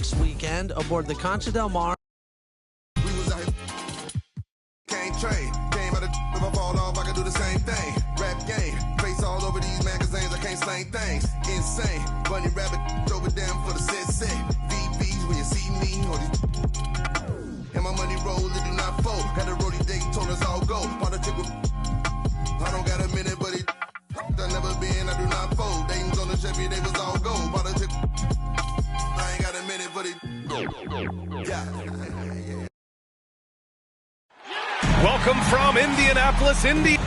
next weekend aboard the Concha del Mar. We was out here, can't trade. Came out of if I fall off, I can do the same thing. Rap game, face all over these magazines, I can't slang things. Insane, bunny rabbit over them for the set. VBs when you see me, or these. And my money roll, it do not fold. Had a roadie day, told us all go. Politic with, I don't got a minute, but it. I never been, I do not fold. Dames on the Chevy, they was all gold. Politic, I ain't got a minute, but it. Yeah. Welcome from Indianapolis, Indy.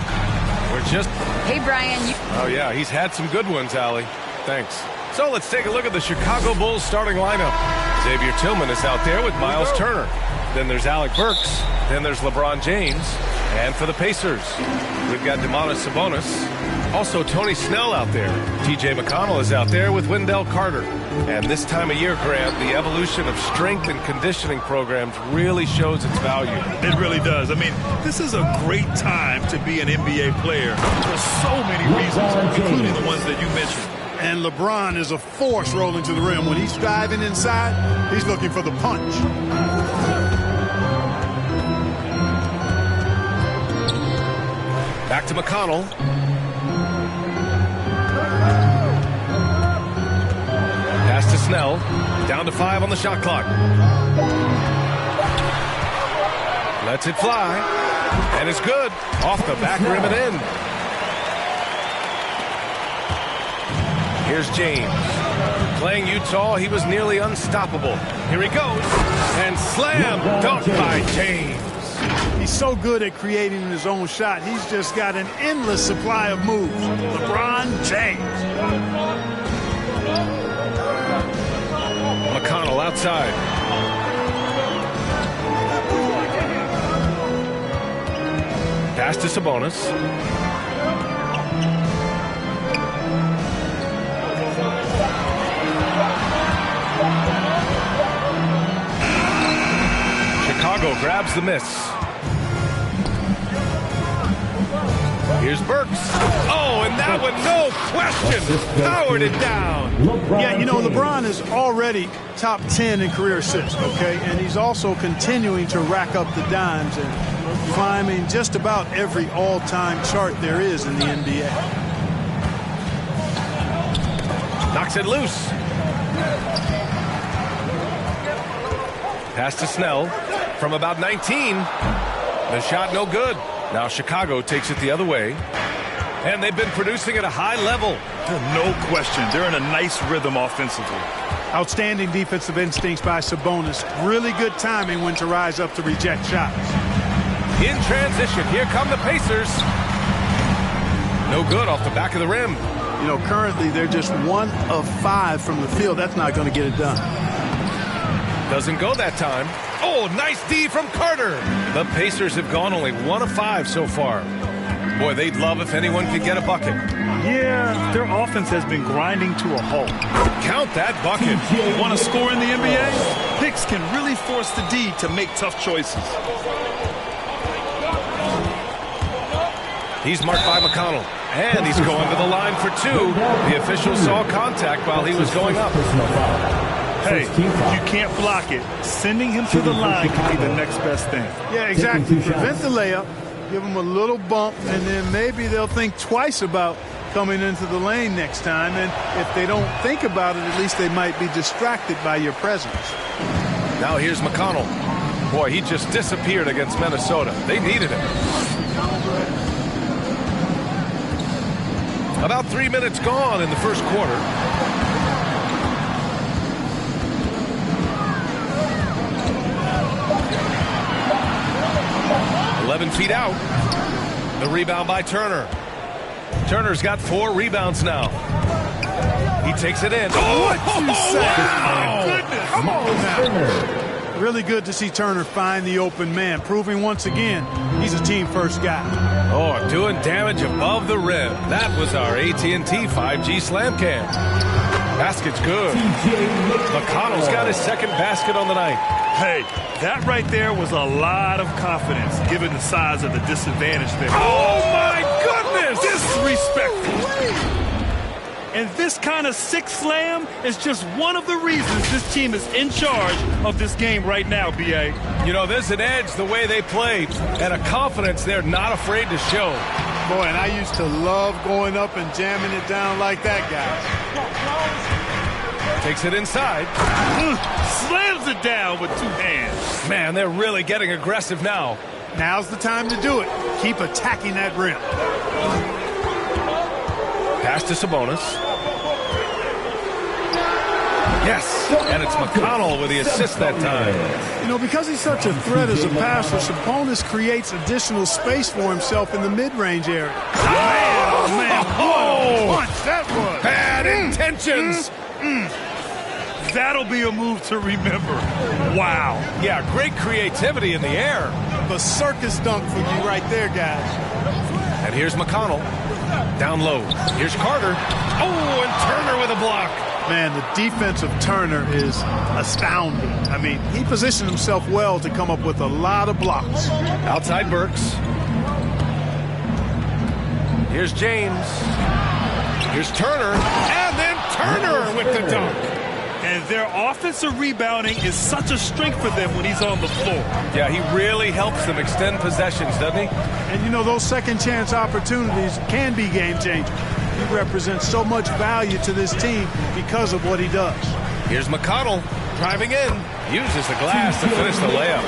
We're just... Hey, Brian. Oh, yeah, he's had some good ones, Allie. Thanks. So let's take a look at the Chicago Bulls starting lineup. Xavier Tillman is out there with Miles Turner. Then there's Alec Burks. Then there's LeBron James. And for the Pacers, we've got Domantas Sabonis. Also, Tony Snell out there. T.J. McConnell is out there with Wendell Carter. And this time of year, Grant, the evolution of strength and conditioning programs really shows its value. It really does. I mean, this is a great time to be an NBA player for so many reasons, including the ones that you mentioned. And LeBron is a force rolling to the rim. When he's driving inside, he's looking for the punch. Back to McConnell. Pass to Snell. Down to 5 on the shot clock. Lets it fly. And it's good. Off the back rim and in. Here's James. Playing Utah, he was nearly unstoppable. Here he goes. And slam dunk by James. He's so good at creating his own shot. He's just got an endless supply of moves. LeBron James. McConnell outside. Pass to Sabonis. Chicago grabs the miss. Here's Burks. Oh, and that one, no question, powered it down. Yeah, you know, LeBron is already top 10 in career assists, okay? And he's also continuing to rack up the dimes and climbing just about every all-time chart there is in the NBA. Knocks it loose. Pass to Snell from about 19. The shot no good. Now Chicago takes it the other way. And they've been producing at a high level. No question. They're in a nice rhythm offensively. Outstanding defensive instincts by Sabonis. Really good timing when to rise up to reject shots. In transition, here come the Pacers. No good off the back of the rim. You know, currently they're just 1 of 5 from the field. That's not going to get it done. Doesn't go that time. Oh, nice D from Carter. The Pacers have gone only 1 of 5 so far. Boy, they'd love if anyone could get a bucket. Yeah, their offense has been grinding to a halt. Count that bucket. You want to score in the NBA? Picks can really force the D to make tough choices. He's marked by McConnell. And he's going to the line for 2. The official saw contact while he was going up. Hey, if you can't block it, sending him to the line can be the next best thing. Yeah, exactly. Prevent the layup, give him a little bump, and then maybe they'll think twice about coming into the lane next time. And if they don't think about it, at least they might be distracted by your presence. Now here's McConnell. Boy, he just disappeared against Minnesota. They needed him. About 3 minutes gone in the first quarter. Feet out. The rebound by Turner. Turner's got 4 rebounds now. He takes it in. Oh, What you say? My goodness. Come on now. Really good to see Turner find the open man, proving once again he's a team-first guy. Oh, doing damage above the rim. That was our AT&T 5G slam cam. Basket's good. McConnell's got his second basket on the night. Hey, that right there was a lot of confidence, given the size of the disadvantage there. Oh, my goodness! Disrespectful. And this kind of sick slam is just one of the reasons this team is in charge of this game right now, B.A. You know, there's an edge the way they play and a confidence they're not afraid to show. Boy, and I used to love going up and jamming it down like that, guys. Takes it inside. Slams it down with two hands. Man, they're really getting aggressive now. Now's the time to do it. Keep attacking that rim. Pass to Sabonis. Yes, and it's McConnell with the assist that time. You know, because he's such a threat as a passer, Sabonis creates additional space for himself in the mid-range area. Man, Oh, what a punch that was. bad intentions. That'll be a move to remember. Wow. Yeah, great creativity in the air. The circus dunk for you right there, guys. And here's McConnell. Down low. Here's Carter. Oh, and Turner with a block. Man, the defense of Turner is astounding. I mean, he positioned himself well to come up with a lot of blocks. Outside Burks. Here's James. Here's Turner. And then Turner with the dunk. And their offensive rebounding is such a strength for them when he's on the floor. Yeah, he really helps them extend possessions, doesn't he? And, you know, those second-chance opportunities can be game-changers. He represents so much value to this team because of what he does. Here's McConnell driving in. Uses the glass to finish the layup.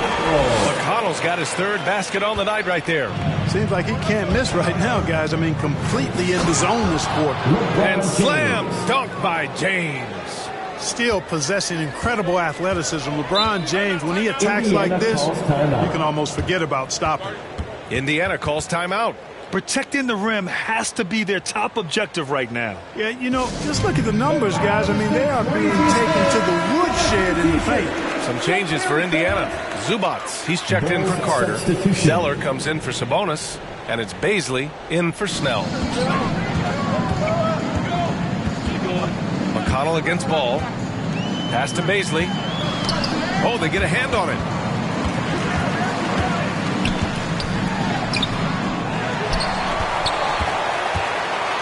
McConnell's got his third basket on the night right there. Seems like he can't miss right now, guys. I mean, completely in the zone this quarter. And slam dunk by James. Still possessing incredible athleticism. LeBron James, when he attacks like this, you can almost forget about stopping. Indiana calls timeout. Protecting the rim has to be their top objective right now. Yeah, you know, just look at the numbers, guys. I mean, they are being taken to the woodshed in the paint. Some changes for Indiana. Zubats, he's checked in for Carter. Zeller comes in for Sabonis. And it's Baisley in for Snell. McConnell against Ball. Pass to Baisley. Oh, they get a hand on it.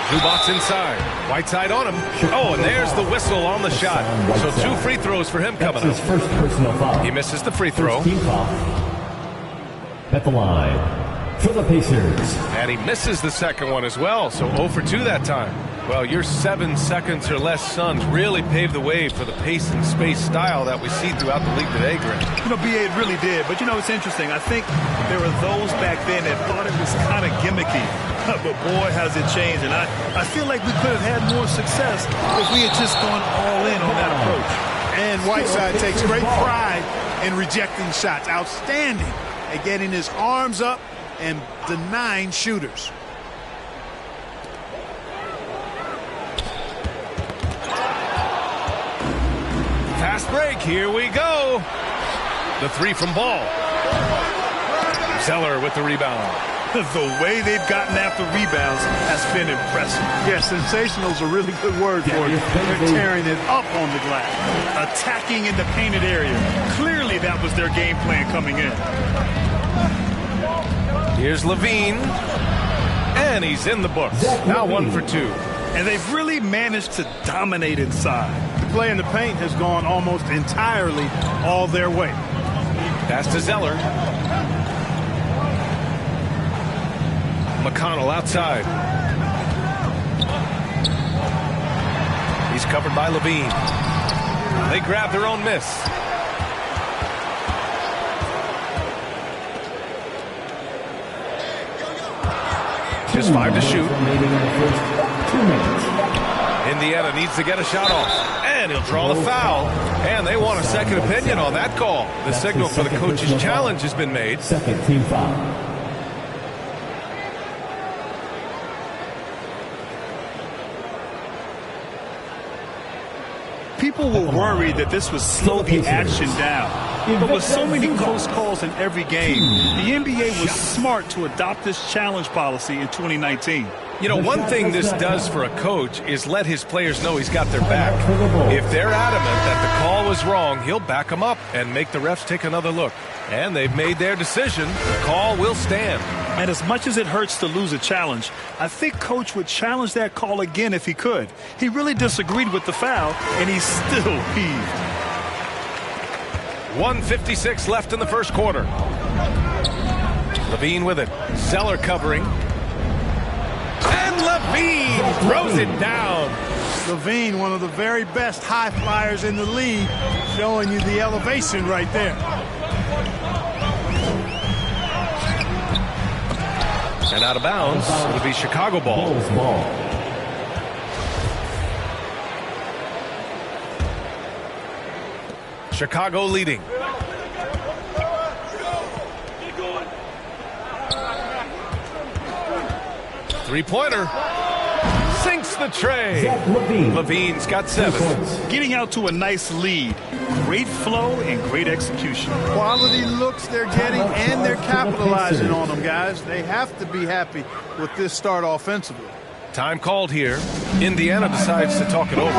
Zubats inside. Whiteside on him. Oh, and there's the whistle on the shot. So 2 free throws for him coming up. First personal foul. He misses the free throw. Team foul. At the line for the Pacers. And he misses the second one as well. So 0 for 2 that time. Well, your 7 seconds or less Suns really paved the way for the pace and space style that we see throughout the league today, Grant. You know, B.A., it really did. But, you know, it's interesting. I think there were those back then that thought it was kind of gimmicky. But, boy, has it changed. And I feel like we could have had more success if we had just gone all in on that approach. And Whiteside takes great pride in rejecting shots. Outstanding at getting his arms up and denying shooters. Fast break. Here we go. The 3 from Ball. Zeller with the rebound. The way they've gotten after rebounds has been impressive. Yeah, sensational is a really good word for it. They're tearing it up on the glass. Attacking in the painted area. Clearly that was their game plan coming in. Here's Levine. And he's in the books. Now 1 for 2. And they've really managed to dominate inside. The play in the paint has gone almost entirely all their way. Pass to Zeller. McConnell outside. He's covered by Levine. They grab their own miss. Just 5 to shoot. Indiana needs to get a shot off. And he'll draw the foul. And they want a second opinion on that call. The signal for the coach's challenge has been made. Second team foul. People were worried that this would slow the action down. But with so many close calls in every game, the NBA was smart to adopt this challenge policy in 2019. You know, one thing this does for a coach is let his players know he's got their back. If they're adamant that the call was wrong, he'll back them up and make the refs take another look. And they've made their decision. The call will stand. And as much as it hurts to lose a challenge, I think Coach would challenge that call again if he could. He really disagreed with the foul, and he's still peeved. 1:56 left in the first quarter. Levine with it. Zeller covering. And Levine throws it down. Levine, one of the very best high flyers in the league, showing you the elevation right there. And out of bounds, it'll be Chicago ball. Chicago leading. Three-pointer. Sinks the tray. Levine's got 7. Getting out to a nice lead. Great flow and great execution. Quality looks they're getting, and they're capitalizing on them, guys. They have to be happy with this start offensively. Time called here. Indiana decides to talk it over.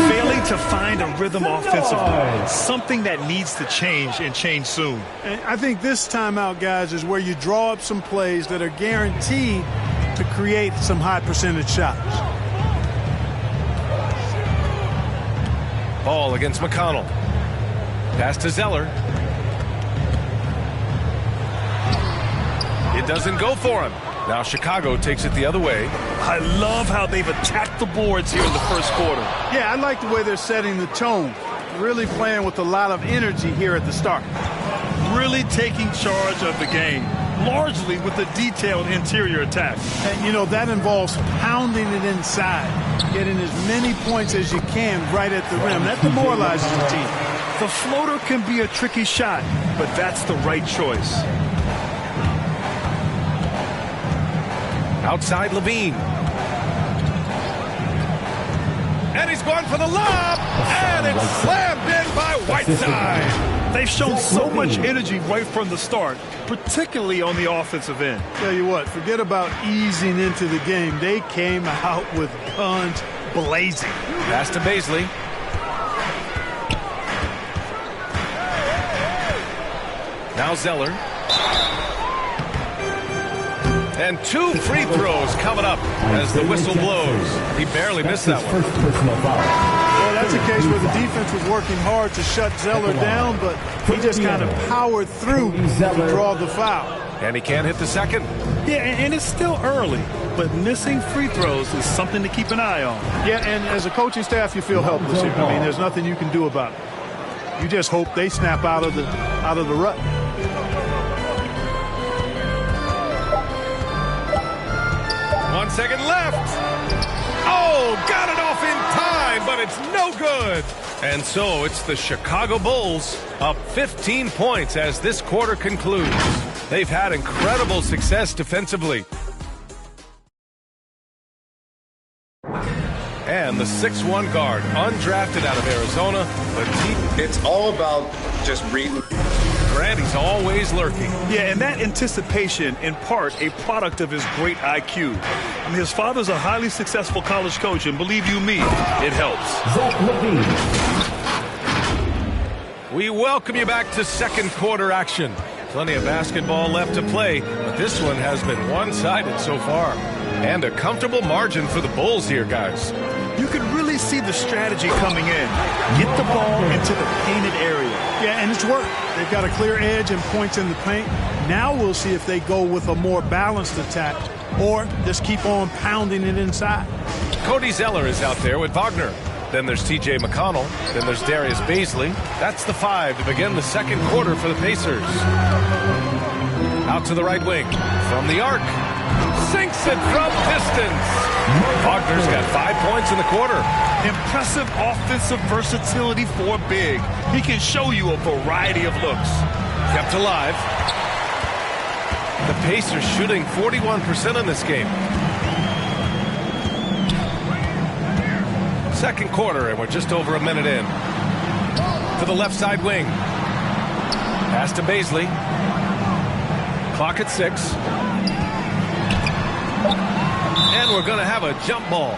Failing to find a rhythm offensively. Something that needs to change, and change soon. And I think this timeout, guys, is where you draw up some plays that are guaranteed to create some high percentage shots. Ball against McConnell. Pass to Zeller. It doesn't go for him. Now Chicago takes it the other way. I love how they've attacked the boards here in the first quarter. Yeah, I like the way they're setting the tone. Really playing with a lot of energy here at the start. Really taking charge of the game. Largely with a detailed interior attack. And, you know, that involves pounding it inside. Getting as many points as you can right at the rim. That demoralizes the team. The floater can be a tricky shot, but that's the right choice. Outside Levine. And he's going for the lob. And it's slammed in by Whiteside. They've shown so much energy right from the start, particularly on the offensive end. Tell you what, forget about easing into the game. They came out with guns blazing. Pass to Baisley. Now Zeller. And 2 free throws coming up as the whistle blows. He barely missed that one. Well, that's a case where the defense was working hard to shut Zeller down, but he just kind of powered through to draw the foul. And he can't hit the second. Yeah, and it's still early, but missing free throws is something to keep an eye on. Yeah, and as a coaching staff, you feel helpless here. I mean, there's nothing you can do about it. You just hope they snap out of the rut. One second left. Oh, got it off in time, but it's no good. And so it's the Chicago Bulls up 15 points as this quarter concludes. They've had incredible success defensively. And the 6'1" guard, undrafted out of Arizona, but it's all about just reading. Randy's always lurking. Yeah, and that anticipation, in part, a product of his great IQ. I mean, his father's a highly successful college coach, and believe you me, it helps. We welcome you back to second quarter action. Plenty of basketball left to play, but this one has been one-sided so far. And a comfortable margin for the Bulls here, guys. You can really see the strategy coming in. Get the ball into the painted area. Yeah, and it's worked. They've got a clear edge and points in the paint. Now we'll see if they go with a more balanced attack or just keep on pounding it inside. Cody Zeller is out there with Wagner. Then there's T.J. McConnell. Then there's Darius Baisley. That's the 5 to begin the second quarter for the Pacers. Out to the right wing. From the arc. Sinks it from distance. Wagner's got 5 points in the quarter. Impressive offensive versatility for big. He can show you a variety of looks. Kept alive. The Pacers shooting 41% in this game. Second quarter, and we're just over a minute in. To the left side wing. Pass to Baisley. Clock at 6. And we're going to have a jump ball.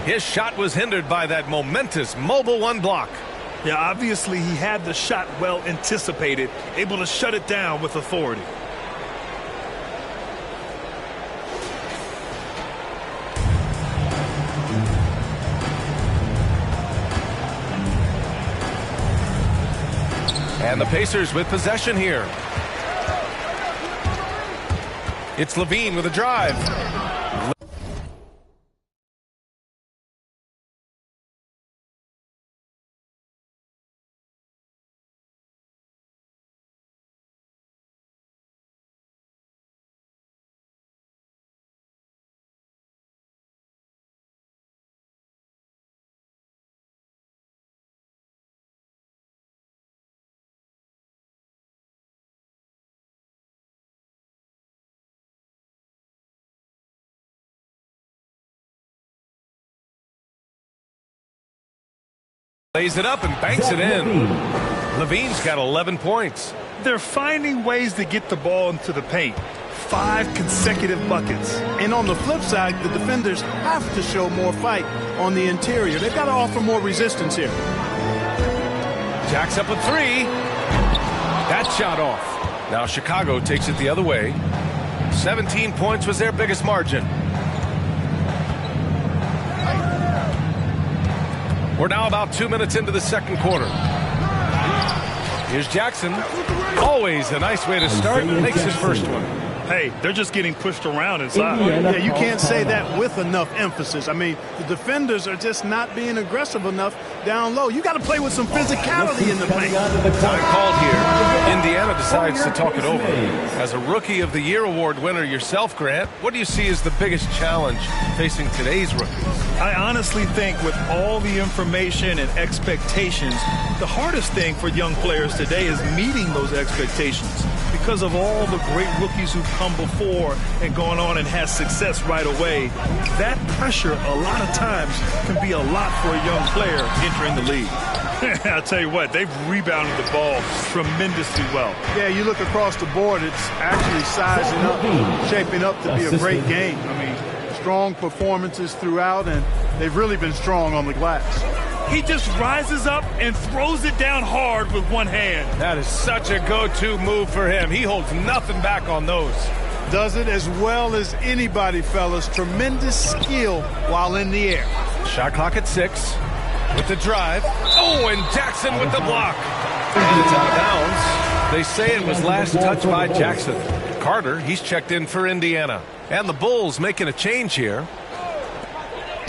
His shot was hindered by that momentous mobile 1 block. Yeah, obviously he had the shot well anticipated, able to shut it down with authority. And the Pacers with possession here. It's Levine with a drive. Lays it up and banks it in. Levine's got 11 points. They're finding ways to get the ball into the paint. 5 consecutive buckets. And on the flip side, the defenders have to show more fight on the interior. They've got to offer more resistance here. Jack's up with 3. That shot off. Now Chicago takes it the other way. 17 points was their biggest margin. We're now about 2 minutes into the second quarter. Here's Jackson. Always a nice way to start. Makes his first one. Hey, they're just getting pushed around inside. Yeah, you can't say that with enough emphasis. I mean, the defenders are just not being aggressive enough down low. You got to play with some physicality in the paint. Time called here. Indiana decides to talk it over. As a Rookie of the Year award winner yourself, Grant, what do you see as the biggest challenge facing today's rookies? I honestly think with all the information and expectations, the hardest thing for young players today is meeting those expectations. Because of all the great rookies who've come before and gone on and had success right away, that pressure a lot of times can be a lot for a young player entering the league. I'll tell you what, they've rebounded the ball tremendously well. Yeah, you look across the board, it's actually sizing up, shaping up to be a great game. I mean, strong performances throughout, and they've really been strong on the glass. He just rises up and throws it down hard with one hand. That is such a go-to move for him. He holds nothing back on those. Does it as well as anybody, fellas. Tremendous skill while in the air. Shot clock at 6 with the drive. Oh, and Jackson with the block. And it's out of bounds. They say it was last touched by Jackson. Carter, he's checked in for Indiana. And the Bulls making a change here.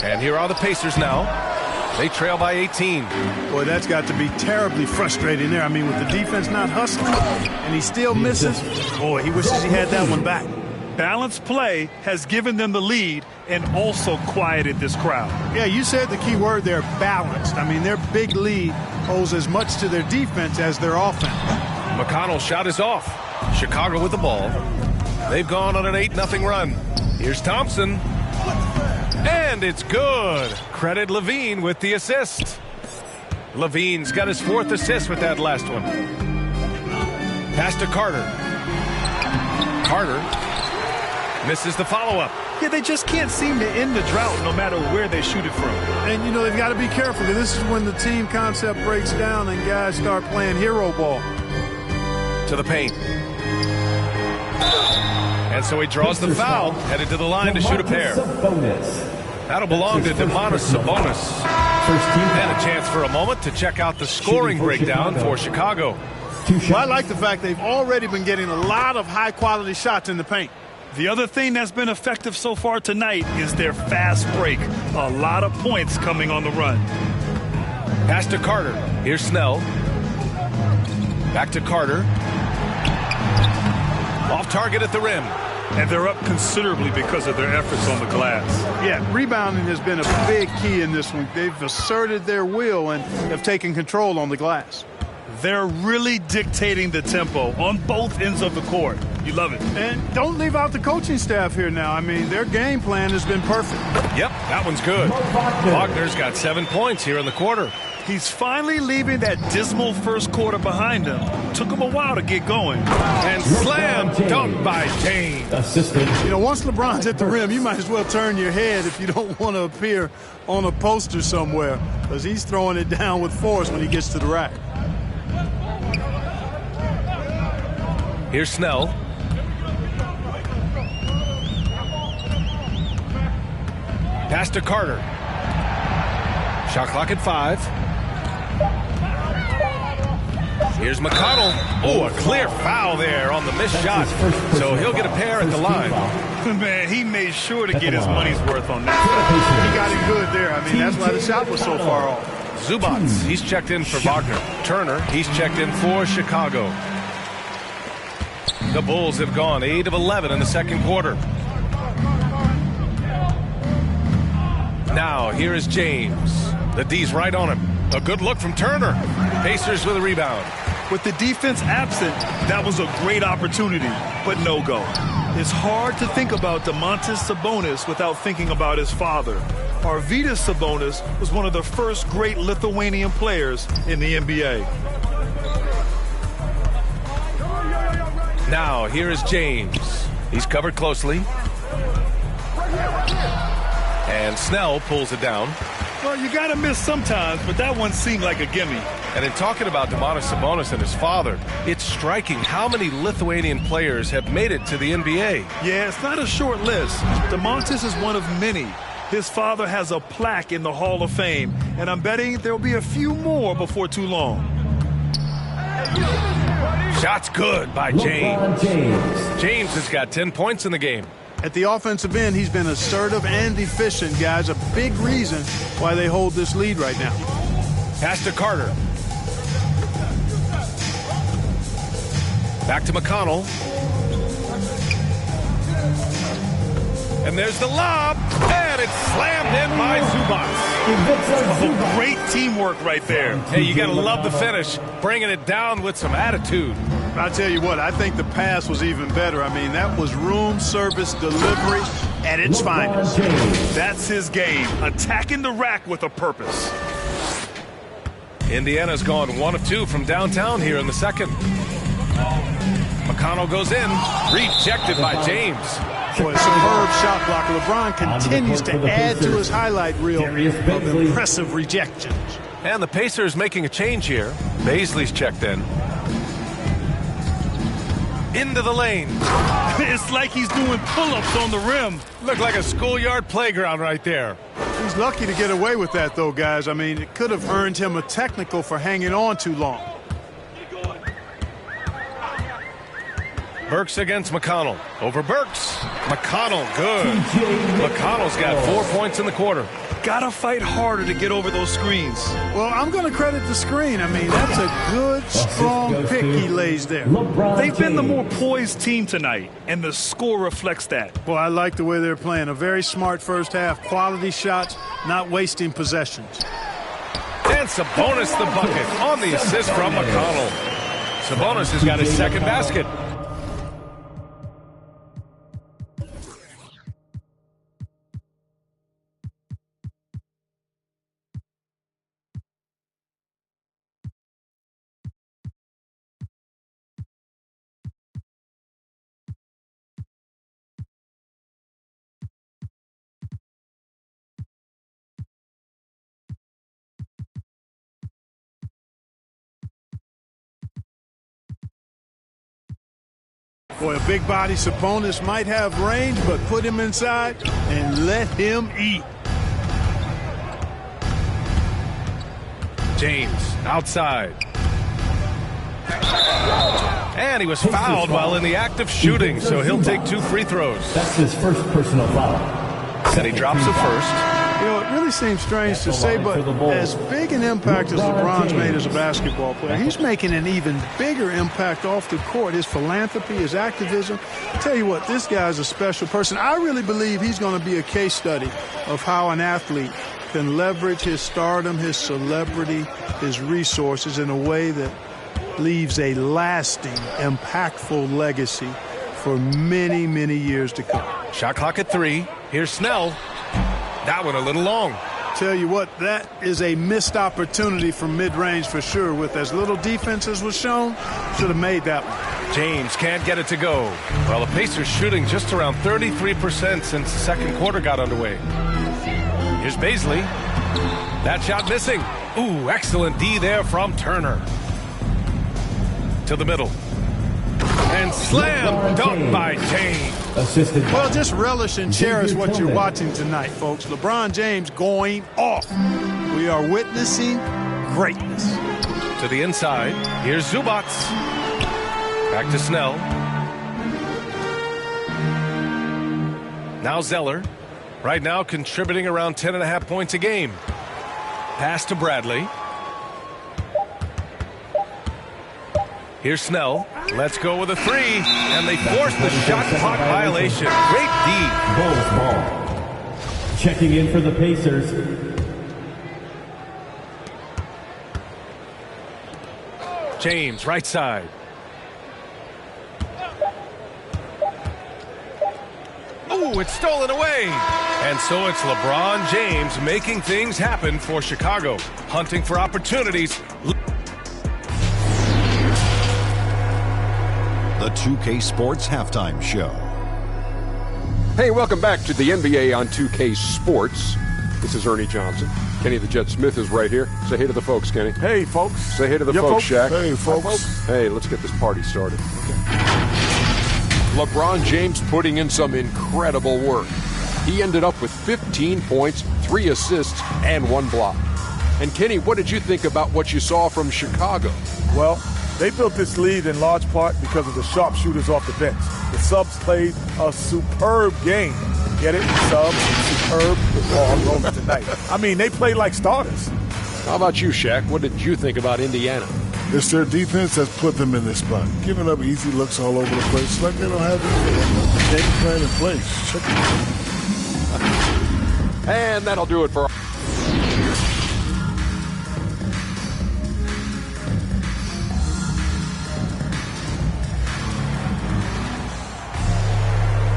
And here are the Pacers now. They trail by 18. Boy, that's got to be terribly frustrating there. I mean, with the defense not hustling and he still misses, boy, he wishes he had that one back. Balanced play has given them the lead and also quieted this crowd. Yeah, you said the key word there, balanced. I mean, their big lead owes as much to their defense as their offense. McConnell's shot is off. Chicago with the ball. They've gone on an 8-0 run. Here's Thompson. And it's good. Credit Levine with the assist. Levine's got his 4th assist with that last one. Pass to Carter. Carter misses the follow-up. Yeah, they just can't seem to end the drought no matter where they shoot it from. And, you know, they've got to be careful. This is when the team concept breaks down and guys start playing hero ball. To the paint. And so he draws the foul, headed to the line to shoot a pair. That'll belong to Domantas Sabonis. And a chance for a moment to check out the scoring breakdown for Chicago. Well, I like the fact they've already been getting a lot of high-quality shots in the paint. The other thing that's been effective so far tonight is their fast break. A lot of points coming on the run. Pass to Carter. Here's Snell. Back to Carter. Off target at the rim. And they're up considerably because of their efforts on the glass. Yeah, rebounding has been a big key in this one. They've asserted their will and have taken control on the glass. They're really dictating the tempo on both ends of the court. You love it. And don't leave out the coaching staff here now. I mean, their game plan has been perfect. Yep, that one's good. Wagner's got 7 points here in the quarter. He's finally leaving that dismal first quarter behind him. Took him a while to get going. And slam dunk by James. Assistant. You know, once LeBron's at the rim, you might as well turn your head if you don't want to appear on a poster somewhere, because he's throwing it down with force when he gets to the rack. Here's Snell. Pass to Carter. Shot clock at 5. Here's McConnell. Oh, a clear foul there on the missed shot. So he'll get a pair at the line. Man, he made sure to get his money's worth on that. He got it good there. I mean, that's why the shot was so far off. Zubats, he's checked in for Wagner. Turner, he's checked in for Chicago. The Bulls have gone 8 of 11 in the second quarter. Now, here is James. The D's right on him. A good look from Turner. Pacers with a rebound. With the defense absent, that was a great opportunity, but no go. It's hard to think about Domantas Sabonis without thinking about his father. Arvydas Sabonis was one of the first great Lithuanian players in the NBA. Now, here is James. He's covered closely. And Snell pulls it down. Well, you got to miss sometimes, but that one seemed like a gimme. And in talking about Domantas Sabonis and his father, it's striking how many Lithuanian players have made it to the NBA. Yeah, it's not a short list. Domantas is one of many. His father has a plaque in the Hall of Fame, and I'm betting there'll be a few more before too long. Shot's good by James. James has got 10 points in the game. At the offensive end, he's been assertive and efficient, guys. A big reason why they hold this lead right now. Pass to Carter. Back to McConnell. And there's the lob. And it's slammed in by Zubats. Oh, great teamwork right there. Hey, you got to love the finish. Bringing it down with some attitude. I'll tell you what, I think the pass was even better. I mean, that was room service delivery at its finest. That's his game, attacking the rack with a purpose. Indiana's gone 1 of 2 from downtown here in the second. McConnell goes in, rejected by James. Boy, superb shot blocker. LeBron continues to add to his highlight reel of impressive rejections. And the Pacers making a change here. Baisley's checked in. Into the lane. It's like he's doing pull-ups on the rim. Looked like a schoolyard playground right there. He's lucky to get away with that, though, guys. I mean, it could have earned him a technical for hanging on too long. Burks against McConnell. Over Burks. McConnell, good. McConnell's got 4 points in the quarter. Gotta fight harder to get over those screens. Well, I'm going to credit the screen. I mean, that's a good, strong pick he lays there. They've been the more poised team tonight, and the score reflects that. Well, I like the way they're playing. A very smart first half. Quality shots, not wasting possessions. And Sabonis the bucket on the assist from McConnell. Sabonis has got his second basket. Boy, a big body Sabonis might have range, but put him inside and let him eat. James outside. And he was fouled while in the act of shooting, so he'll take 2 free throws. That's his first personal foul. And he drops the first. You know, it really seems strange to say, but as big an impact as LeBron's made as a basketball player, he's making an even bigger impact off the court. His philanthropy, his activism. I tell you what, this guy's a special person. I really believe he's going to be a case study of how an athlete can leverage his stardom, his celebrity, his resources in a way that leaves a lasting, impactful legacy for many, many years to come. Shot clock at 3. Here's Snell. That one a little long. Tell you what, that is a missed opportunity from mid-range for sure. With as little defense as was shown, should have made that one. James can't get it to go. Well, the Pacers shooting just around 33% since the second quarter got underway. Here's Baisley. That shot missing. Ooh, excellent D there from Turner. To the middle. And slam dunk by James. Assisted. Well, just relish and cherish what you're watching tonight, folks. LeBron James going off. We are witnessing greatness. To the inside. Here's Zubac. Back to Snell. Now Zeller. Right now contributing around 10.5 points a game. Pass to Bradley. Here's Snell. Let's go with a three. And they force the shot clock violation. Great D. Bulls ball. Checking in for the Pacers. James, right side. Ooh, it's stolen away. And so it's LeBron James making things happen for Chicago. Hunting for opportunities. The 2K Sports Halftime Show. Hey, welcome back to the NBA on 2K Sports. This is Ernie Johnson. Kenny the Jet Smith is right here. Say hey to the folks, Kenny. Hey, folks. Say hey to the folks, Shaq. Hey, folks. Hey, let's get this party started. LeBron James putting in some incredible work. He ended up with 15 points, 3 assists, and 1 block. And Kenny, what did you think about what you saw from Chicago? Well, they built this lead in large part because of the sharpshooters off the bench. The subs played a superb game. Get it? Subs, superb. Oh, I'm rolling tonight. I mean, they played like starters. How about you, Shaq? What did you think about Indiana? It's their defense that's put them in this spot. Giving up easy looks all over the place. It's like they don't have the game plan in place. Check it. And that'll do it for...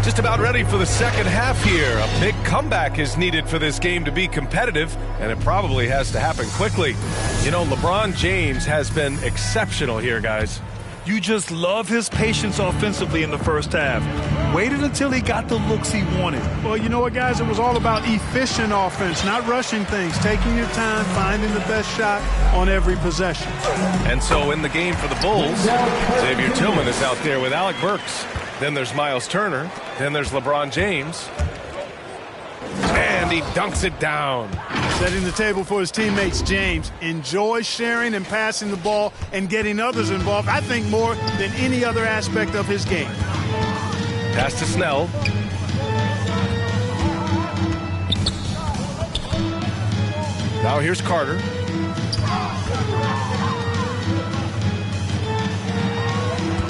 Just about ready for the second half here. A big comeback is needed for this game to be competitive, and it probably has to happen quickly. You know, LeBron James has been exceptional here, guys. You just love his patience offensively in the first half. Waited until he got the looks he wanted. Well, you know what, guys? It was all about efficient offense, not rushing things, taking your time, finding the best shot on every possession. And so in the game for the Bulls, Xavier Tillman is out there with Alec Burks. Then there's Miles Turner. Then there's LeBron James. And he dunks it down. Setting the table for his teammates, James enjoys sharing and passing the ball and getting others involved, I think, more than any other aspect of his game. Pass to Snell. Now here's Carter.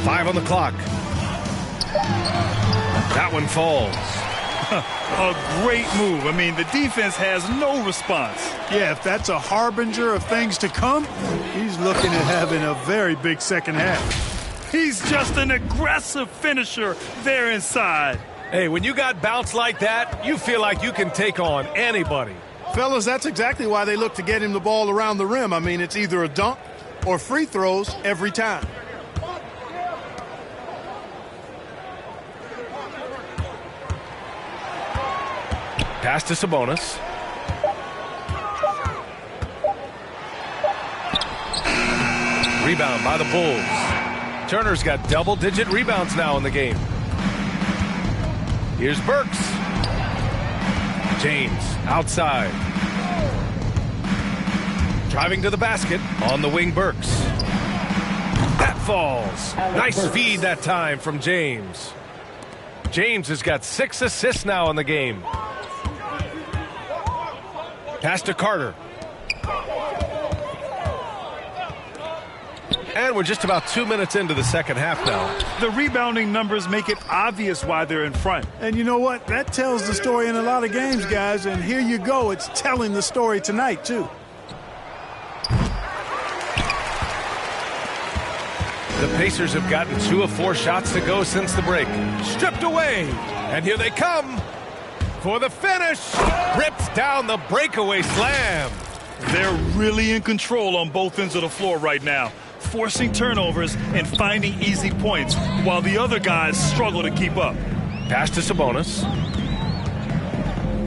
Five on the clock. That one falls. A great move. I mean, the defense has no response. Yeah, if that's a harbinger of things to come, he's looking at having a very big second half. He's just an aggressive finisher there inside. Hey, when you got bounce like that, you feel like you can take on anybody. Fellas, that's exactly why they look to get him the ball around the rim. I mean, it's either a dunk or free throws every time. Pass to Sabonis. Rebound by the Bulls. Turner's got double-digit rebounds now in the game. Here's Burks. James outside. Driving to the basket on the wing, Burks. That falls. Nice feed that time from James. James has got 6 assists now in the game. Pass to Carter. And we're just about 2 minutes into the second half now. The rebounding numbers make it obvious why they're in front. And you know what? That tells the story in a lot of games, guys. And here you go. It's telling the story tonight, too. The Pacers have gotten 2 of 4 shots to go since the break. Stripped away. And here they come. for the finish. Rips down the breakaway slam. They're really in control on both ends of the floor right now, forcing turnovers and finding easy points while the other guys struggle to keep up. Pass to Sabonis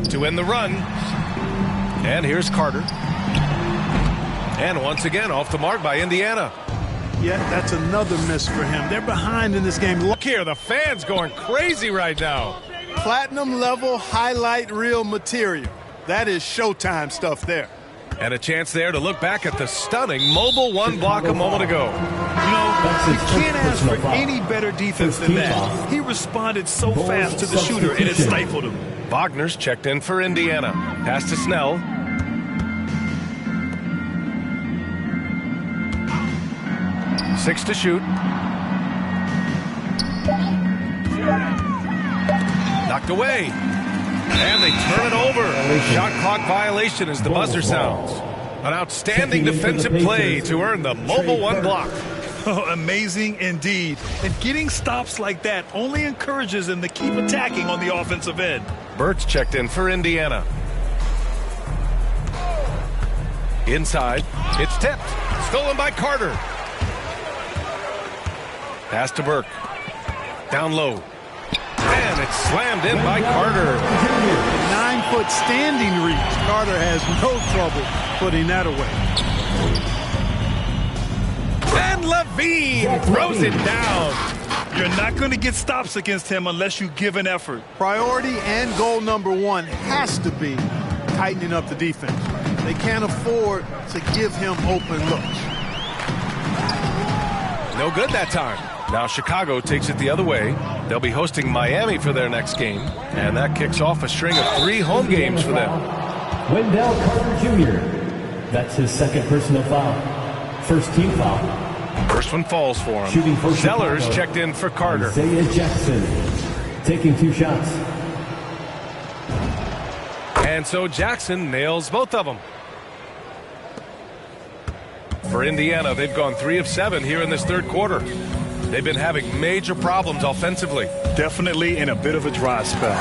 to end the run. And here's Carter. And once again off the mark by Indiana. Yeah, that's another miss for him. They're behind in this game. Look here, the fans going crazy right now. Platinum level highlight reel material. That is Showtime stuff there. And a chance there to look back at the stunning mobile one block a moment ago. You know, you can't ask for any better defense than that. He responded so fast to the shooter, and it stifled him. Wagner's checked in for Indiana. Pass to Snell. Six to shoot. Knocked away. And they turn it over. Shot clock violation as the buzzer sounds. An outstanding defensive play to earn the mobile one block. Oh, amazing indeed. And getting stops like that only encourages them to keep attacking on the offensive end. Burt's checked in for Indiana. Inside. It's tipped. Stolen by Carter. Pass to Burke. Down low. And it's slammed in by Carter. 9-foot standing reach. Carter has no trouble putting that away. And Levine throws it down. You're not going to get stops against him unless you give an effort. Priority and goal number one has to be tightening up the defense. They can't afford to give him open looks. No good that time. Now Chicago takes it the other way. They'll be hosting Miami for their next game, and that kicks off a string of 3 home games for them. Wendell Carter Jr. That's his second personal foul. First team foul. First one falls for him. Shooting for Sellers Chicago. checked in for Carter. Isaiah Jackson taking 2 shots. And so Jackson nails both of them. For Indiana, they've gone 3 of 7 here in this third quarter. They've been having major problems offensively. Definitely in a bit of a dry spell.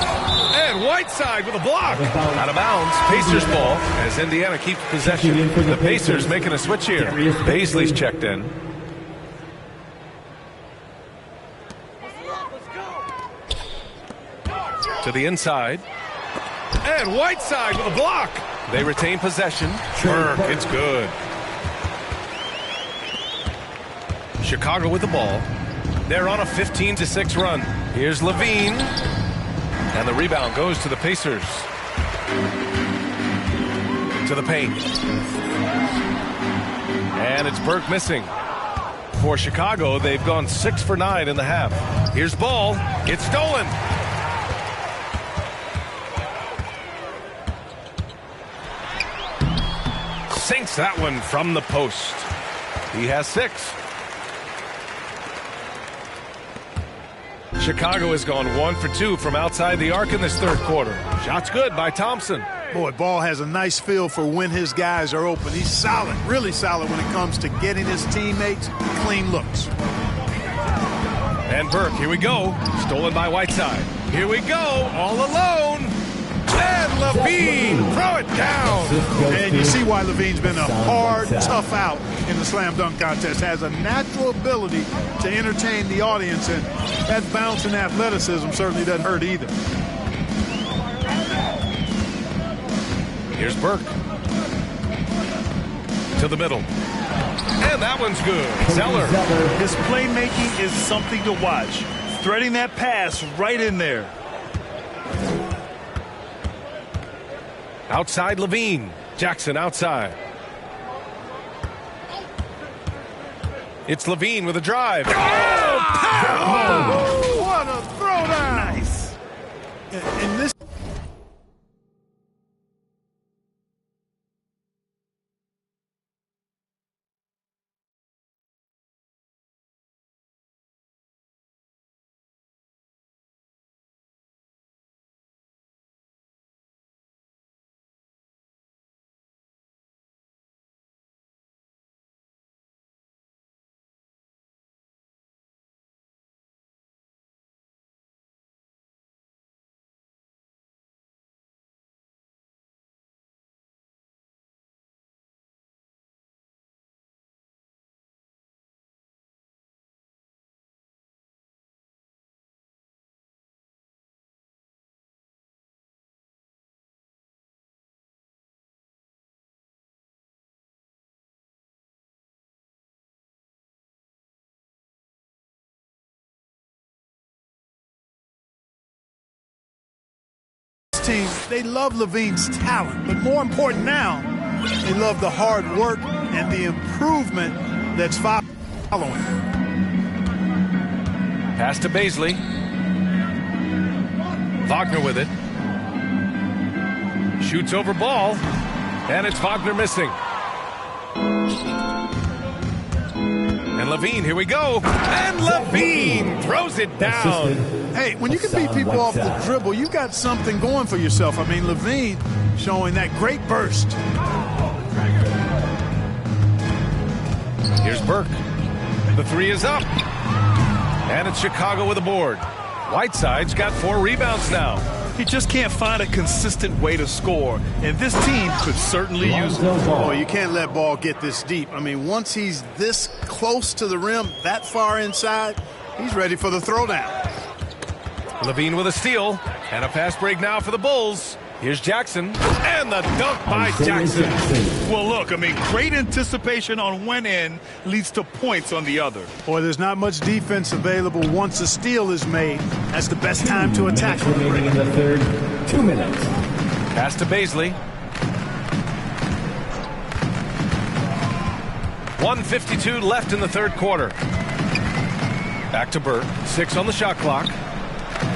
And Whiteside with a block. Out of bounds. Pacers ball as Indiana keeps possession. The Pacers making a switch here. Paisley's checked in. To the inside. And Whiteside with a block. They retain possession. Burke, it's good. Chicago with the ball. They're on a 15-6 run. Here's Levine. And the rebound goes to the Pacers. To the paint. And it's Burke missing. For Chicago, they've gone 6 for 9 in the half. Here's ball. It's stolen. Sinks that one from the post. He has 6. Chicago has gone 1 for 2 from outside the arc in this third quarter. Shots good by Thompson. Boy, Ball has a nice feel for when his guys are open. He's solid, really solid when it comes to getting his teammates clean looks. And Burke, here we go. Stolen by Whiteside. Here we go, all alone. And Levine, throw it down. And you see why Levine's been a hard, tough out in the slam dunk contest. Has a natural ability to entertain the audience, and that bounce and athleticism certainly doesn't hurt either. Here's Burke. To the middle. And that one's good. Zeller. His playmaking is something to watch. Threading that pass right in there. Outside Levine. Jackson outside. It's Levine with a drive. Oh, Oh, what a throwdown. Nice. And this teams, they love Levine's talent, but more important now, they love the hard work and the improvement that's following. Pass to Baisley. Wagner with it. Shoots over ball, and it's Wagner missing. And Levine, here we go. And Levine throws it down. Hey, when you can beat people off the dribble, you got something going for yourself. I mean, Levine showing that great burst. Here's Burke. The three is up. And it's Chicago with a board. Whiteside's got 4 rebounds now. He just can't find a consistent way to score, and this team could certainly use it. Oh, you can't let ball get this deep. I mean, once he's this close to the rim, that far inside, he's ready for the throwdown. Levine with a steal, and a fast break now for the Bulls. Here's Jackson, and the dunk by Jackson. Well, look, I mean, great anticipation on one end leads to points on the other. Boy, there's not much defense available once a steal is made. That's the best time to attack. Remaining in the third, 2 minutes. Pass to Baisley. 1:52 left in the third quarter. Back to Burke. 6 on the shot clock.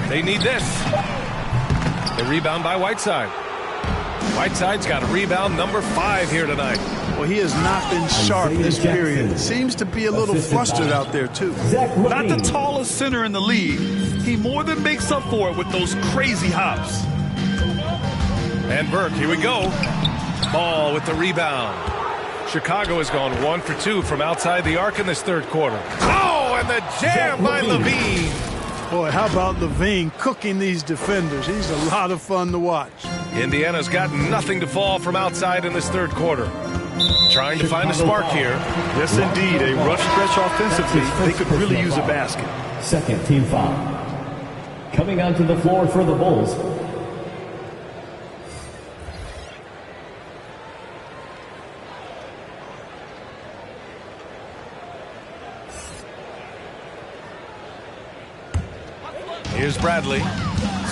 They need this. The rebound by Whiteside. Whiteside's got a rebound number 5 here tonight. Well, he has not been sharp this period. Seems to be a little flustered out there, too. Not the tallest center in the league. He more than makes up for it with those crazy hops. And Burke, here we go. Ball with the rebound. Chicago has gone 1 for 2 from outside the arc in this third quarter. Oh, and the jam by Levine. Boy, how about Levine cooking these defenders? He's a lot of fun to watch. Indiana's got nothing to fall from outside in this third quarter. Trying to find a spark here. Yes, indeed. A rough stretch offensively. They could really use a basket. Second team foul. Coming onto the floor for the Bulls. Here's Bradley.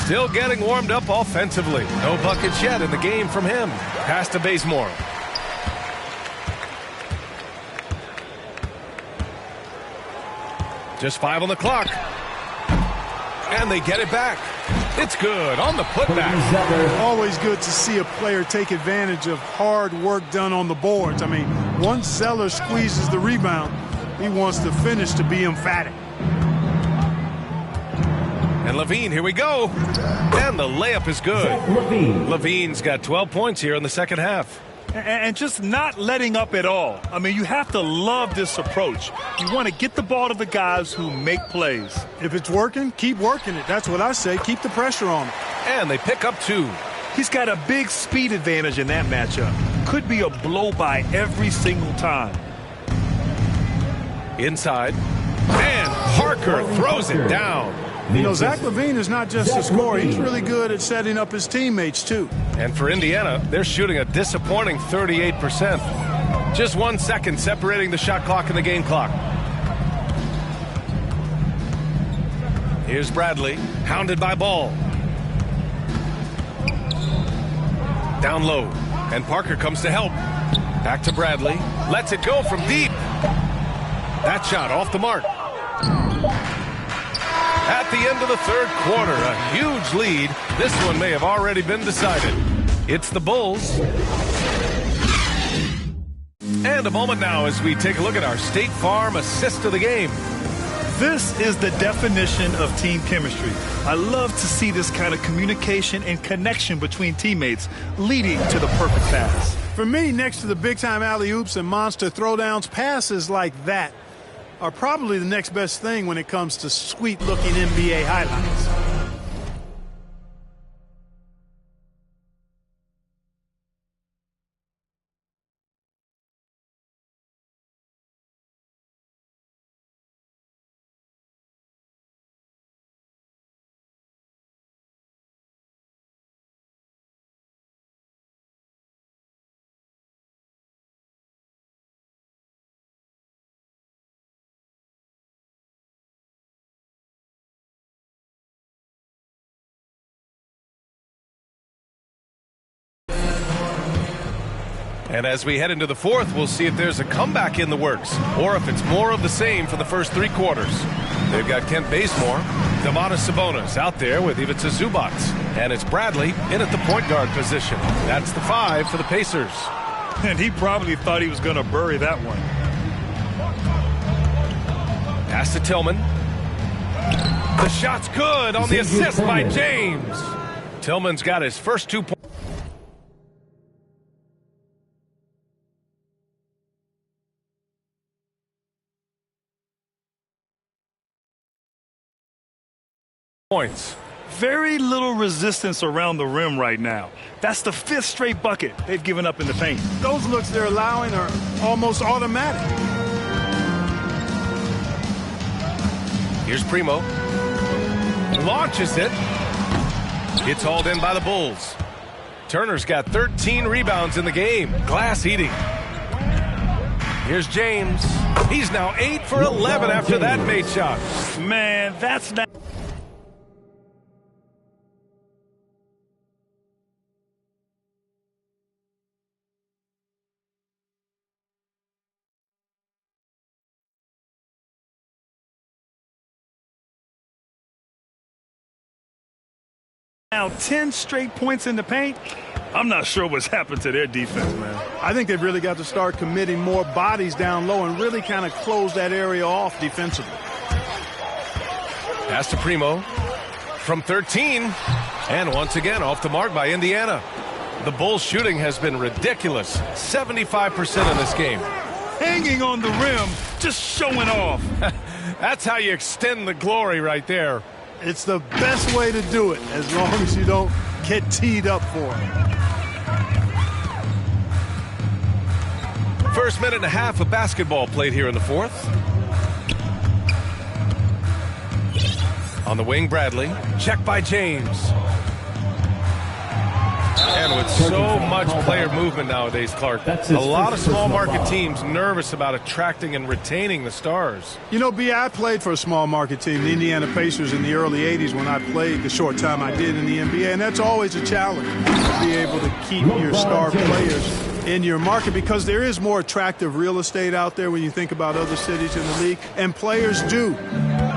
Still getting warmed up offensively. No buckets yet in the game from him. Pass to Bazemore. Just 5 on the clock. And they get it back. It's good on the putback. Always good to see a player take advantage of hard work done on the boards. I mean, once Zeller squeezes the rebound, he wants the finish to be emphatic. And Levine, here we go. And the layup is good. Levine's got 12 points here in the second half. And just not letting up at all. I mean, you have to love this approach. You want to get the ball to the guys who make plays. If it's working, keep working it. That's what I say. Keep the pressure on him. And they pick up 2. He's got a big speed advantage in that matchup. Could be a blow-by every single time. Inside. And Parker throws it down. You know, Zach LaVine is not just a scorer. He's really good at setting up his teammates, too. And for Indiana, they're shooting a disappointing 38%. Just 1 second separating the shot clock and the game clock. Here's Bradley, hounded by Ball. Down low, and Parker comes to help. Back to Bradley, lets it go from deep. That shot off the mark. At the end of the third quarter, a huge lead. This one may have already been decided. It's the Bulls. And a moment now as we take a look at our State Farm assist of the game. This is the definition of team chemistry. I love to see this kind of communication and connection between teammates leading to the perfect pass. For me, next to the big-time alley-oops and monster throwdowns, passes like that are probably the next best thing when it comes to sweet-looking NBA highlights. And as we head into the fourth, we'll see if there's a comeback in the works or if it's more of the same for the first 3 quarters. They've got Kent Bazemore, Domantas Sabonis out there with Ivica Zubac. And it's Bradley in at the point guard position. That's the 5 for the Pacers. And he probably thought he was going to bury that one. Pass to Tillman. The shot's good on the assist by James. Tillman's got his first 2 points. Very little resistance around the rim right now. That's the 5th straight bucket they've given up in the paint. Those looks they're allowing are almost automatic. Here's Primo. Launches it. It's hauled in by the Bulls. Turner's got 13 rebounds in the game. Glass eating. Here's James. He's now 8 for 11 after that made shot. Man, that's not... Now 10 straight points in the paint. I'm not sure what's happened to their defense, man. I think they've really got to start committing more bodies down low and really kind of close that area off defensively. Pass to Primo from 13. And once again off the mark by Indiana. The Bulls shooting has been ridiculous. 75% in this game. Hanging on the rim, just showing off. That's how you extend the glory right there. It's the best way to do it, as long as you don't get teed up for it. First minute and a half of basketball played here in the fourth. On the wing, Bradley. Check by James. And with so much player movement nowadays, Clark, a lot of small market teams nervous about attracting and retaining the stars. You know, B, I played for a small market team, the Indiana Pacers, in the early 80s when I played the short time I did in the NBA, and that's always a challenge to be able to keep your star players in your market, because there is more attractive real estate out there when you think about other cities in the league, and players do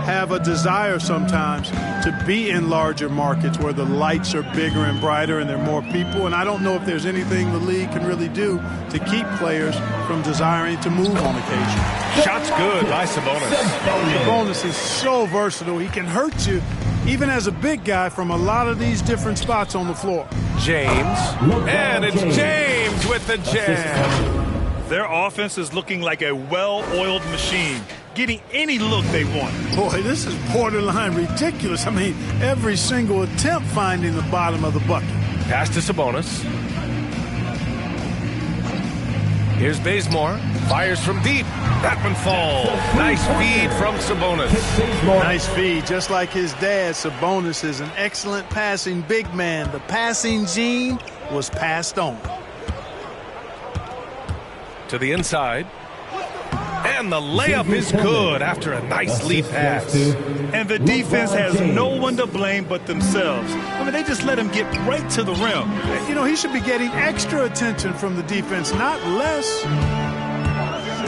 have a desire sometimes to be in larger markets where the lights are bigger and brighter and there are more people, and I don't know if there's anything the league can really do to keep players from desiring to move on occasion. Shot's good by Sabonis. Sabonis is so versatile. He can hurt you even as a big guy from a lot of these different spots on the floor. James, and it's James with the jam. Their offense is looking like a well-oiled machine, getting any look they want. Boy, this is borderline ridiculous. I mean, every single attempt finding the bottom of the bucket. Pass to Sabonis. Here's Bazemore. Fires from deep. That one falls. Nice feed from Sabonis. Nice feed. Just like his dad, Sabonis is an excellent passing big man. The passing gene was passed on. To the inside. And the layup is good after a nice lead pass. And the defense has no one to blame but themselves. I mean, they just let him get right to the rim. You know, he should be getting extra attention from the defense, not less.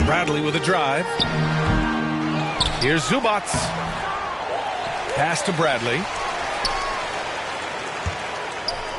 Bradley with a drive. Here's Zubac. Pass to Bradley.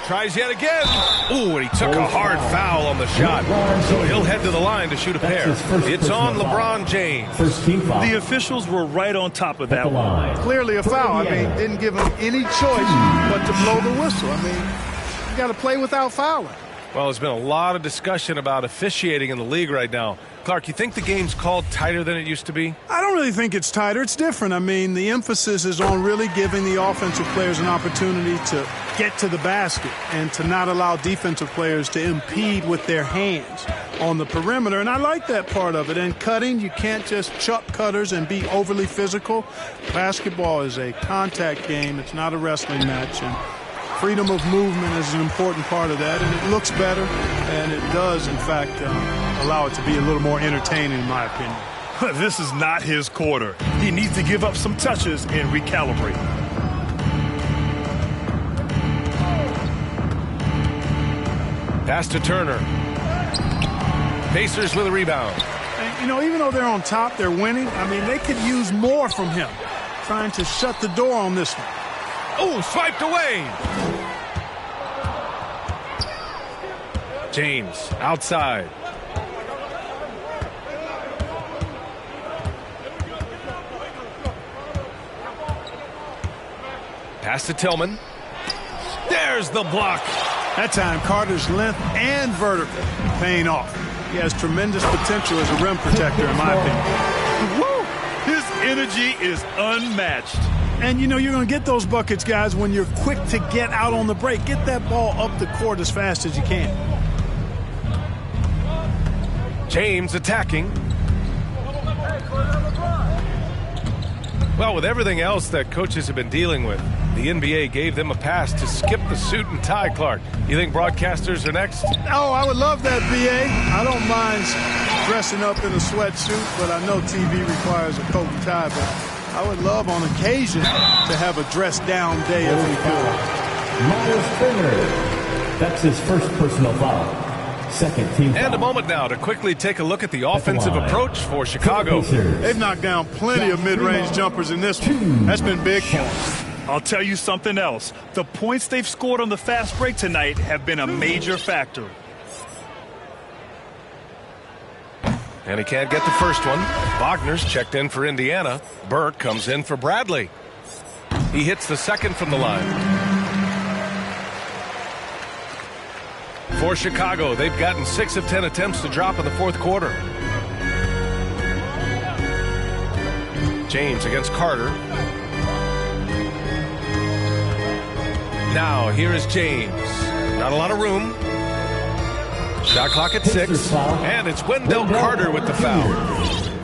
Tries yet again. Ooh, and he took a hard foul on the shot. So he'll head to the line to shoot a pair. It's on LeBron James. The officials were right on top of that one. Clearly a foul. I mean, didn't give him any choice but to blow the whistle. I mean, you got to play without fouling. Well, there's been a lot of discussion about officiating in the league right now. Clark, you think the game's called tighter than it used to be? I don't really think it's tighter. It's different. I mean, the emphasis is on really giving the offensive players an opportunity to get to the basket and to not allow defensive players to impede with their hands on the perimeter. And I like that part of it. And cutting, you can't just chuck cutters and be overly physical. Basketball is a contact game. It's not a wrestling match. And freedom of movement is an important part of that, and it looks better, and it does, in fact, allow it to be a little more entertaining, in my opinion. This is not his quarter. He needs to give up some touches and recalibrate. Pass to Turner. Pacers with a rebound. And, you know, even though they're on top, they're winning. I mean, they could use more from him. Trying to shut the door on this one. Oh, swiped away. James outside. Pass to Tillman. There's the block. That time, Carter's length and vertical paying off. He has tremendous potential as a rim protector, in my opinion. Woo! His energy is unmatched. And, you know, you're going to get those buckets, guys, when you're quick to get out on the break. Get that ball up the court as fast as you can. James attacking. Well, with everything else that coaches have been dealing with, the NBA gave them a pass to skip the suit and tie, Clark. You think broadcasters are next? Oh, I would love that, BA. I don't mind dressing up in a sweatsuit, but I know TV requires a coat and tie, but I would love on occasion to have a dress-down day if we could. Miles Turner. That's his first personal foul. Second team foul. And a moment now to quickly take a look at the offensive approach for Chicago. They've knocked down plenty of mid-range jumpers in this one. That's been big for them. I'll tell you something else. The points they've scored on the fast break tonight have been a major factor. And he can't get the first one. Wagner's checked in for Indiana. Burke comes in for Bradley. He hits the second from the line. For Chicago, they've gotten 6 of 10 attempts to drop in the fourth quarter. James against Carter. Now, here is James. Not a lot of room. Shot clock at 6. And it's Wendell Carter with the foul.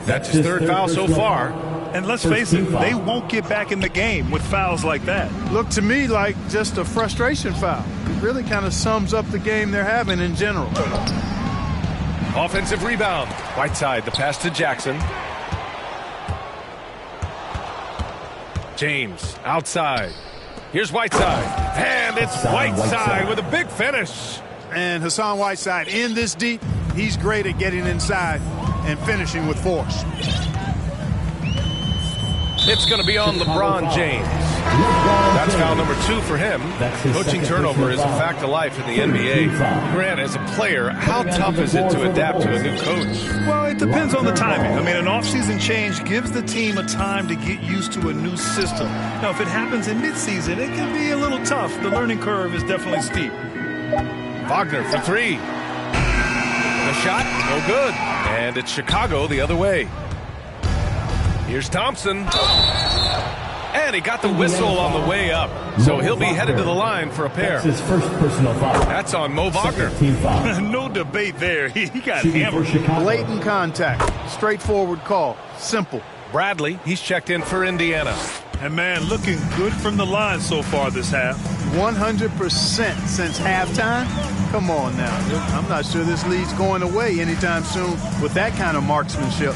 That's his third foul so far. And let's face it, they won't get back in the game with fouls like that. Looked to me like just a frustration foul. It really kind of sums up the game they're having in general. Offensive rebound. Whiteside, the pass to Jackson. James outside. Here's Whiteside. And it's Whiteside with a big finish. And Hassan Whiteside in this deep, he's great at getting inside and finishing with force. It's going to be on LeBron James. That's foul number 2 for him. Coaching turnover is a fact of life in the NBA. Grant, as a player, how tough is it to adapt to a new coach? Well, it depends on the timing. I mean, an offseason change gives the team a time to get used to a new system. Now, if it happens in midseason, it can be a little tough. The learning curve is definitely steep. Wagner for 3. The shot, no good. And it's Chicago the other way. Here's Thompson. And he got the whistle on the way up. So he'll be headed to the line for a pair. That's his first personal foul. That's on Mo Wagner. No debate there. He got hammered. Blatant contact. Straightforward call. Simple. Bradley, he's checked in for Indiana. And, man, looking good from the line so far this half. 100% since halftime? Come on now. I'm not sure this lead's going away anytime soon with that kind of marksmanship.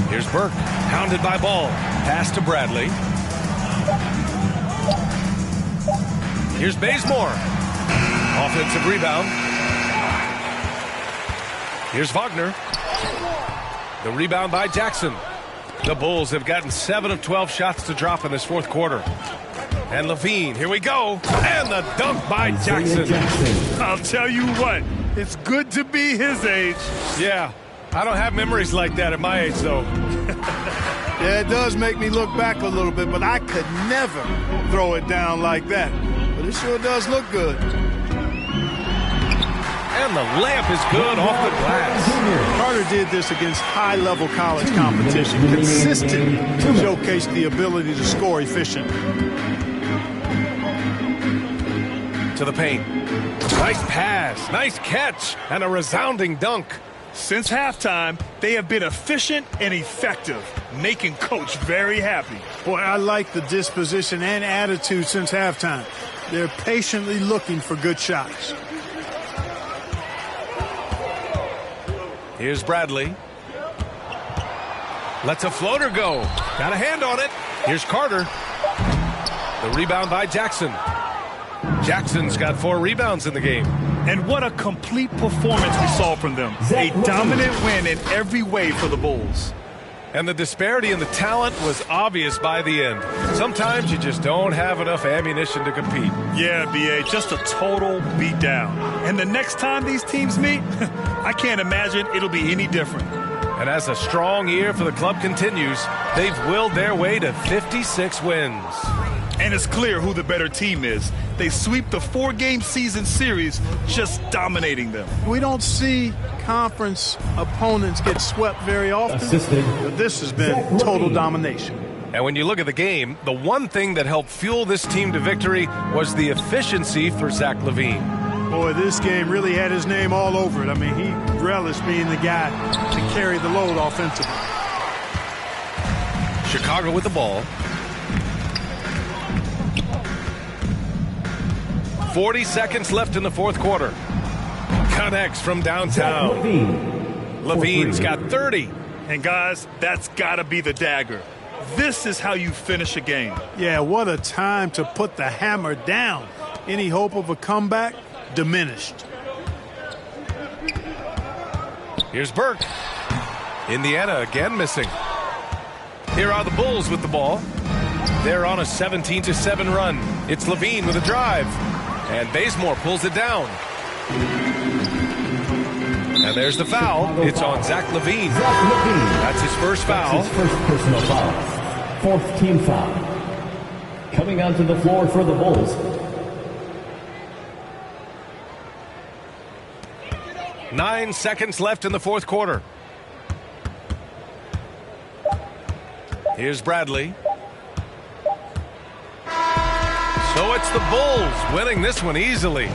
Here's Burke, hounded by Ball. Pass to Bradley. Here's Bazemore. Offensive rebound. Here's Wagner. The rebound by Jackson. The Bulls have gotten 7 of 12 shots to drop in this fourth quarter. And Levine, here we go. And the dunk by Jackson. I'll tell you what, it's good to be his age. Yeah. I don't have memories like that at my age, though. Yeah, it does make me look back a little bit, but I could never throw it down like that. But it sure does look good. And the layup is good off the glass. Carter did this against high-level college competition. Consistently showcased the ability to score efficient. To the paint. Nice pass, nice catch, and a resounding dunk. Since halftime, they have been efficient and effective, making Coach very happy. Boy, I like the disposition and attitude since halftime. They're patiently looking for good shots. Here's Bradley. Lets a floater go. Got a hand on it. Here's Carter. The rebound by Jackson. Jackson's got 4 rebounds in the game. And what a complete performance we saw from them. A dominant win in every way for the Bulls. And the disparity in the talent was obvious by the end. Sometimes you just don't have enough ammunition to compete. Yeah, B.A., just a total beatdown. And the next time these teams meet, I can't imagine it'll be any different. And as a strong year for the club continues, they've willed their way to 56 wins. And it's clear who the better team is. They sweep the 4-game season series, just dominating them. We don't see conference opponents get swept very often. But this has been total domination. And when you look at the game, the one thing that helped fuel this team to victory was the efficiency for Zach LaVine. Boy, this game really had his name all over it. I mean, he relished being the guy to carry the load offensively. Chicago with the ball. 40 seconds left in the fourth quarter. Connects from downtown. LaVine's got 30. And guys, that's got to be the dagger. This is how you finish a game. Yeah, what a time to put the hammer down. Any hope of a comeback diminished. Here's Burke. Indiana again missing. Here are the Bulls with the ball. They're on a 17-7 run. It's LaVine with a drive. And Bazemore pulls it down. And there's the foul. It's on Zach LaVine. That's his first foul. That's his first personal foul. Fourth team foul. Coming onto the floor for the Bulls. Nine seconds left in the fourth quarter. Here's Bradley. So it's the Bulls winning this one easily.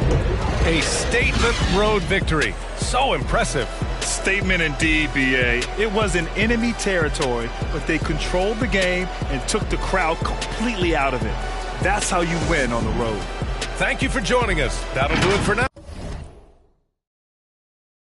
A statement road victory. So impressive. Statement indeed, B.A. It was in enemy territory, but they controlled the game and took the crowd completely out of it. That's how you win on the road. Thank you for joining us. That'll do it for now.